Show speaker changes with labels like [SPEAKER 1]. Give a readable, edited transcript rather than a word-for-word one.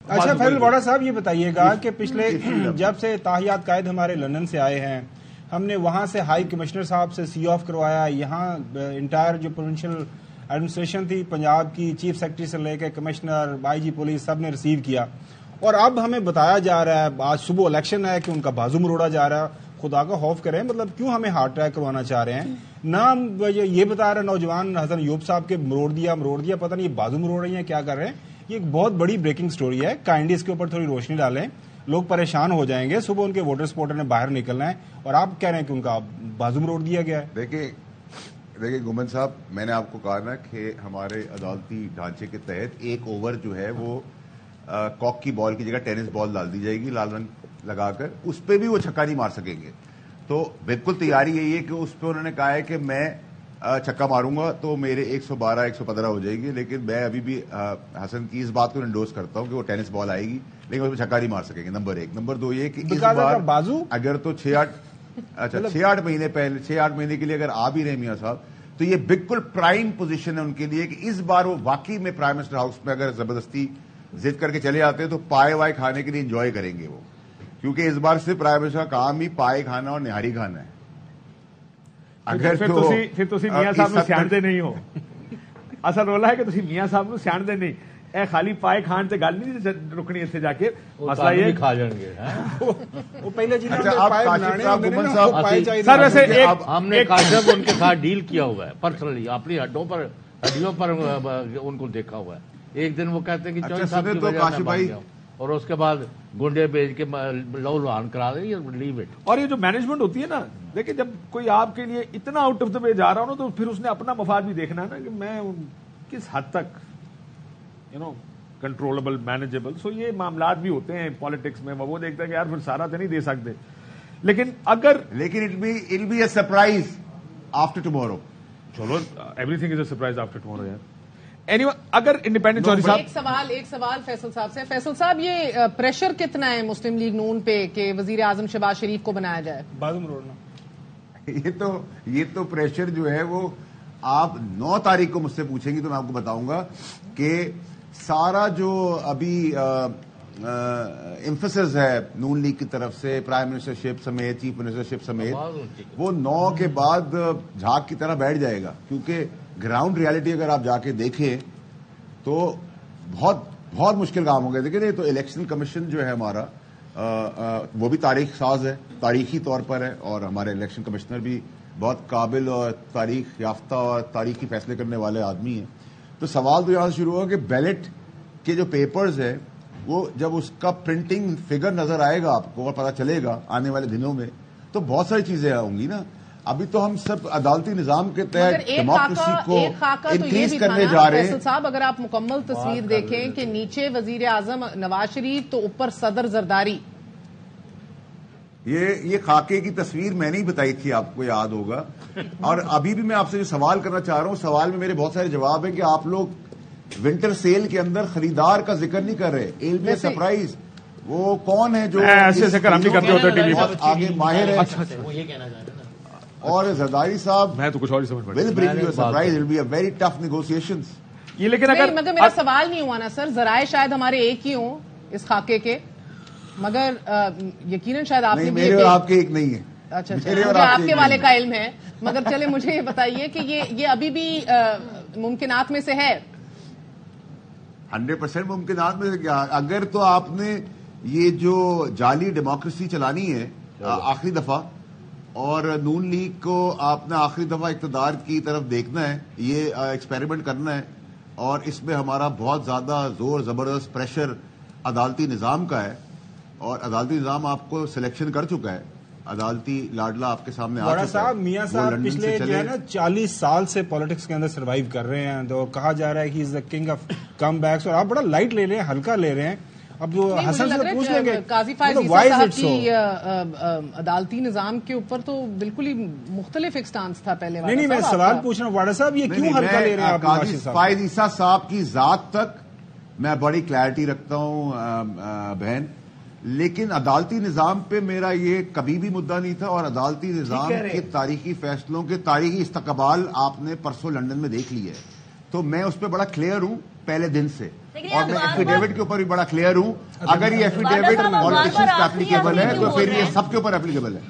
[SPEAKER 1] اچھا فیضل واڑا صاحب یہ بتائیے گا کہ پچھلے جب سے تاحیات قائد ہمارے لندن سے آئے ہیں، ہم نے وہاں سے ہائی کمشنر صاحب سے سی آف کروایا، یہاں انٹائر جو پروونشل ایڈمنسٹریشن تھی پنجاب کی، چیف سیکرٹری سے لے کے کمشنر، آئی جی پولیس سب نے ریسیو کیا، اور اب ہمیں بتایا جا رہا ہے آج صبح الیکشن ہے کہ ان کا بازو مروڑا جا رہا ہے. خدا کا خوف کریں، مطلب کیوں ہمیں ہارٹ اٹیک کروانا چاہ رہے ہیں؟ نہ یہ بتا رہے نوجوان حسن ایوب صاحب کے مروڑ دیا، پتہ نہیں یہ بازو مروڑ رہی ہیں کیا کر رہے ہیں. یہ ایک بہت بڑی بریکنگ سٹوری ہے، کائنڈلی اس کے اوپر تھوڑی روشنی ڈالیں، لوگ پریشان ہو جائیں گے. صبح ان کے ووٹر سپورٹر نے باہر نکلنا ہے اور آپ کہہ رہے ہیں کہ ان کا بازو مروڑ دیا گیا ہے.
[SPEAKER 2] دیکھیں گومن صاحب، میں نے آپ کو کہا نا کہ ہمارے عدالتی ڈھانچے کے تحت ایک اوور جو ہے وہ کاک کی بال کی جگہ ٹینس بال ڈال دی جائے گی لال رنگ لگا کر، اس پہ بھی وہ چھکا نہیں مار سکیں گے. تو بالکل تیاری یہی ہے کہ اس پہ انہوں نے کہا ہے کہ میں چھکا ماروں گا تو میرے 112 115 ہو جائے گی، لیکن میں ابھی بھی حسن کی اس بات کو انڈورس کرتا ہوں کہ وہ ٹینس بال آئے گی لیکن اس میں چھکا نہیں مار سکیں گے. نمبر 1. نمبر 2 یہ کہ اس بار
[SPEAKER 1] بازو
[SPEAKER 2] اگر تو 6-8 مہینے پہلے 6-8 مہینے کے لیے اگر آ بھی رہے میاں صاحب، تو یہ بالکل پرائم پوزیشن ہے ان کے لیے کہ اس بار وہ واقعی میں پرائم منسٹر ہاؤس میں اگر زبردستی ضد کر کے چلے آتے ہیں تو پائے وائے کھانے کے لیے انجوائے کریں گے وہ، کیونکہ اس بار صرف پرائم منسٹر کا کام ہی پائے کھانا اور نہاری کھانا ہے.
[SPEAKER 3] اگر پھر تسی میاں صاحب نو سیاںدے نہیں ہو. اصل رولا ہے کہ تسی میاں صاحب نو سیاںدے نہیں. اے خالی پائے کھان تے گل نہیں رکنی اتنے جا کے، مسئلہ یہ
[SPEAKER 4] کھا جائیں گے.
[SPEAKER 1] وہ پہلے جنہوں نے پائے بنانے ہوندے نے نا، وہ پائے چاہیے.
[SPEAKER 3] سر ویسے
[SPEAKER 4] ہم نے کاشف ان کے ساتھ ڈیل کیا ہوا ہے پرسنلی، اپنی ہڈیوں پر ان کو دیکھا ہوا ہے. ایک دن وہ کہتے ہیں کہ چوہدری صاحب کی وجہ سے بھاگ گیا، اور اس کے بعد گنڈے بھیج کے لو لوہان کرا دیں یا لیو اٹ.
[SPEAKER 3] اور یہ جو مینجمنٹ ہوتی ہے نا، دیکھیں جب کوئی آپ کے لیے اتنا آؤٹ آف دا وے جا رہا ہو نا، تو پھر اس نے اپنا مفاد بھی دیکھنا ہے نا کہ میں کس حد تک کنٹرولبل مینیجیبل. سو یہ معاملات بھی ہوتے ہیں پالیٹکس میں. وہ دیکھتا ہے کہ یار پھر سارا تو نہیں دے سکتے، لیکن
[SPEAKER 2] it'll be a surprise after tomorrow.
[SPEAKER 3] چلو every thing is a surprise after tomorrow یار. اینی اگر انڈیپینڈنٹ چودھری صاحب
[SPEAKER 5] ایک سوال فیصل صاحب سے. فیصل صاحب، یہ پریشر کتنا ہے مسلم لیگ نون پہ کہ وزیر اعظم شہباز شریف کو بنایا جائے؟
[SPEAKER 1] بازو مروڑنا.
[SPEAKER 2] یہ تو پریشر جو ہے وہ آپ 9 تاریخ کو مجھ سے پوچھیں گی تو میں آپ کو بتاؤں گا کہ سارا جو ابھی ایمفسس ہے نون لیگ کی طرف سے پرائم منسٹرشپ سمیت چیف منسٹرشپ سمیت، وہ 9 کے بعد جھاگ کی طرح بیٹھ جائے گا. کیونکہ گراؤنڈ ریالٹی اگر آپ جا کے دیکھیں تو بہت بہت مشکل کام ہو گیا. دیکھیں تو الیکشن کمیشن جو ہے ہمارا وہ بھی تاریخ ساز ہے، تاریخی طور پر ہے، اور ہمارے الیکشن کمشنر بھی بہت قابل اور تاریخ یافتہ اور تاریخی فیصلے کرنے والے آدمی ہیں. تو سوال تو یہاں سے شروع ہوا کہ بیلٹ کے جو پیپرز ہیں وہ جب اس کا پرنٹنگ فگر نظر آئے گا آپ کو اور پتہ چلے گا آنے والے دنوں میں، تو بہت ساری چیزیں ہوں گی نا. ابھی تو ہم سب عدالتی نظام کے تحت ڈیموکریسی کو انکریز کرنے جا رہے ہیں.
[SPEAKER 5] فیصل صاحب، اگر آپ مکمل تصویر دیکھیں کہ نیچے وزیر اعظم نواز شریف تو اوپر صدر زرداری.
[SPEAKER 2] یہ خاکے کی تصویر میں نے ہی بتائی تھی، آپ کو یاد ہوگا. اور ابھی بھی میں آپ سے جو سوال کرنا چاہ رہا ہوں، سوال میں میرے بہت سارے جواب ہیں کہ آپ لوگ ونٹر سیل کے اندر خریدار کا ذکر نہیں کر رہے. ایل بی سرپرائز وہ کون ہے جو
[SPEAKER 3] ایسے کر ہم نہیں کرتے ہوتے ٹی وی پر
[SPEAKER 2] آگے ماہر ہے. اور زرداری صاحب
[SPEAKER 3] میں تو کچھ اور ہی سمجھ
[SPEAKER 2] will bring you surprise, will be a very tough negotiations.
[SPEAKER 3] یہ لیکن اگر
[SPEAKER 5] مگر میرا سوال نہیں ہوا نا سر، ذرائع شاید ہمارے ایک ہی ہوں اس خاکے کے، مگر یقیناً شاید آپ نے
[SPEAKER 2] میرے اور آپ کے ایک نہیں ہے.
[SPEAKER 5] اچھا مجھے آپ کے والے کا علم ہے، مگر چلے مجھے یہ بتائیے کہ یہ ابھی بھی ممکنات میں سے ہے؟
[SPEAKER 2] 100% ممکنات میں سے. کیا اگر تو آپ نے یہ جو جعلی ڈیموکریسی چلانی ہے آخری دفعہ، اور نون لیگ کو آپ نے آخری دفعہ اقتدار کی طرف دیکھنا ہے، یہ ایکسپیریمنٹ کرنا ہے، اور اس میں ہمارا بہت زیادہ زور زبردست پریشر عدالتی نظام کا ہے، اور عدالتی نظام آپ کو سلیکشن کر چکا ہے. عدالتی لاڈلا آپ کے سامنے آ چکا ہے.
[SPEAKER 1] صاحب میاں صاحب پچھلے جو ہے نا 40 سال سے پالیٹکس کے اندر سروائیو کر رہے ہیں، تو کہا جا رہا ہے کہ is the king of comebacks, اور آپ بڑا لائٹ لے رہے ہیں، ہلکا لے رہے ہیں. اب جو حسن سے پوچھ لیں گے
[SPEAKER 5] قاضی فائز عیسیٰ صاحب کی عدالتی نظام کے اوپر تو بالکل ہی مختلف ایک سٹانس تھا پہلے.
[SPEAKER 1] نہیں میں سوال پوچھ رہا ہوں واڑا صاحب، یہ کیوں ہلکا لے رہے ہیں آپ؟
[SPEAKER 2] قاضی فائز عیسیٰ صاحب کی ذات تک میں بڑی کلیئرٹی رکھتا ہوں بہن، لیکن عدالتی نظام پہ میرا یہ کبھی بھی مدعا نہیں تھا، اور عدالتی نظام کے تاریخی فیصلوں کے تاریخی استقبال آپ نے پرسوں لندن میں دیکھ لی ہے. تو میں اس پہ بڑا کلیئر ہوں پہلے دن سے. اور میں ایفیڈیوٹ کے اوپر بھی بڑا کلیئر ہوں. اگر یہ ایفیڈیوٹ پالیٹیشنز پہ اپلیکیبل ہے تو پھر یہ سب کے اوپر اپلیکیبل ہے.